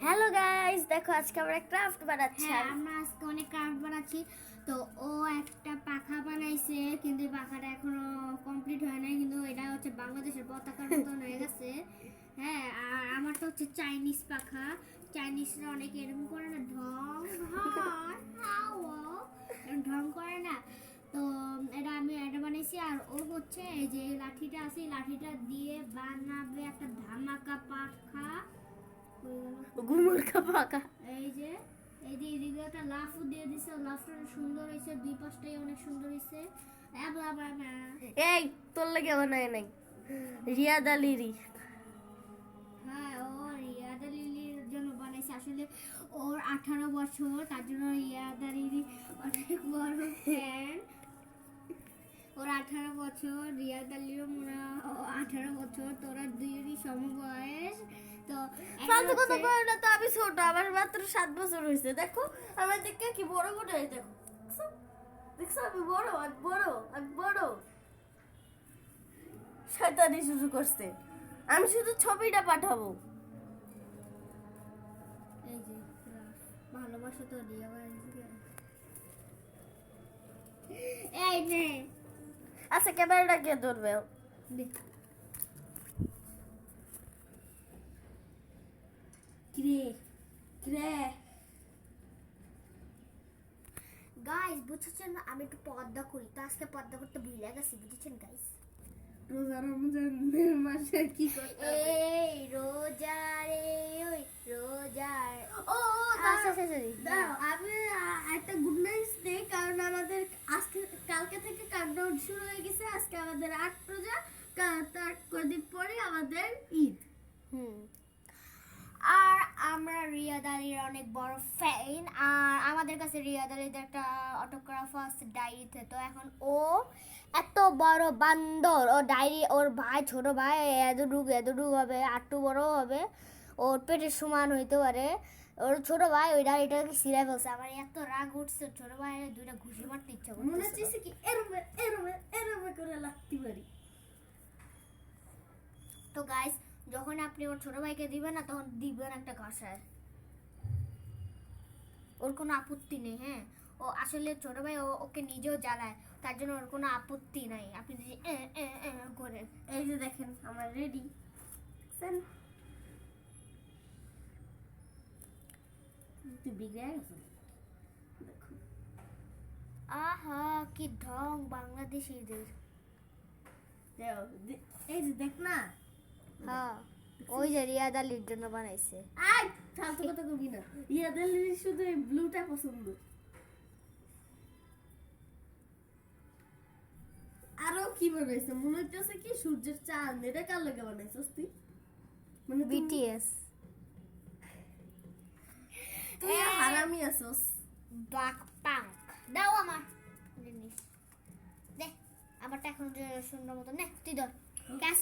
Hello guys, দেখো আজকে আমরা ক্রাফট বানাচ্ছি। হ্যাঁ, আমরা আজকে অনেক ক্রাফট বানাচ্ছি। তো ও একটা পাখা বানাইছে, কিন্তু এই পাখাটা এখনো কমপ্লিট হয় নাই, কিন্তু এটা হচ্ছে বাংলাদেশের পতাকার মতন হয়ে গেছে। হ্যাঁ, আর আমারটা হচ্ছে চাইনিজ পাখা। চাইনিজরা অনেক এরকম করে না, ঢং ঢং করে না। তো এটা বানাইছি। আর ও হচ্ছে এই যে লাঠিটা আছে, এই লাঠিটা দিয়ে বানাবে একটা ধামাকা পাখা। ঘুমুর পাকা। এই যে এদিকে একটা লাফও দিয়ে দিছে, লাফটা সুন্দর হয়েছে, দুই পাশটাই অনেক সুন্দর হয়েছে। এই তোর লাগে বানায় নাই, রিয়াদ আলিরি। হ্যাঁ, ও রিয়াদা লিলির জন্য বানাইছে। আসলে ওর 18 বছর, তার জন্য রিয়াদা লিলি অনেক বড় ফ্যান। ওর 18 বছর, রিয়াদা লিলির মনে হয় 18 বছর। তোরা দুইজনই সমবয়স। তো ফালতু কথা কই না তো, আমি ছোট, আমার মাত্র 7 বছর হয়েছে। দেখো আমার দিকে কি বড় বড় হয়ে, দেখো দেখছো? দেখছো আমি বড়, আমি বড়, আমি বড়। শয়তানি শুরু করছে। আমি শুধু ছবিটা পাঠাবো। এই যে ভালোবাসা তো রিয়া এই নে আচ্ছা, ক্যামেরাটা কে ধরবে? কিরে কিরে গাইস, বুঝছেন আমি একটু পর্দা করি, তো আজকে পর্দা করতে ভুলে গেছি, বুঝছেন গাইস। রোজা রমজানের মাসে কি করতে হবে? এই রোজা রে, ওই রোজা রে। ও আচ্ছা, দাঁড়াও, আমি একটা গুড নাইট দেই, কারণ আমাদের আজকে কালকে থেকে কাউন্টডাউন শুরু হয়ে গেছে। আজকে আমাদের 8 রোজা, তার কদিন পরে আমাদের ঈদ। আর আমরা রিয়াদ আলীর অনেক বড় ফ্যান। আর আমাদের কাছে রিয়াদ আলীর একটা অটোগ্রাফ আছে ডায়েরিতে। তো এখন ও এত বড় বান্দর, ও ডায়েরি, ওর ভাই, ছোট ভাই এতটুকু হবে, আটটু বড় হবে, ওর পেটের সমান হইতে পারে। ওর ছোট ভাই ওই ডায়েরিটাকে ছিঁড়ে ফেলছে। আমার এত রাগ উঠছে, ছোট ভাইয়ের দুইটা ঘুষি মারতে ইচ্ছা মনে করছে। হচ্ছে কি এরমে এরমে এরমে করে লাগতে পারি। তো গাইস, যখন আপনি ওর ছোট ভাইকে দিবেন না, তখন দিবেন একটা ঘষায়। ওর কোনো আপত্তি নেই। হ্যাঁ, ও আসলে ছোট ভাই, ওকে নিজেও জ্বালায়, তার জন্য ওর কোনো আপত্তি নাই। আপনি যদি করেন। এই যে দেখেন আমার রেডি। তুই বিগড়ে গেছো, দেখো। আহা, কি ঢং বাংলাদেশিদের। এই যে দেখ না। হ্যাঁ, ওই যে রিয়াদ আলীর জন্য বানাইছে। আই ফালতু কথা কবি না। ইয়াদের শুধু এই ব্লুটা পছন্দ। আরো কি বানাইছে মনে হচ্ছে কি সূর্যের চাঁদ। এটা কার লাগে বানাইছস তুই? মানে বিটিএস। তুই হারামি আছস। বাক পাঙ্ক দাও আমার জিনিস দে। আমারটা এখন সুন্দর মতো নে, তুই ধর গ্যাস।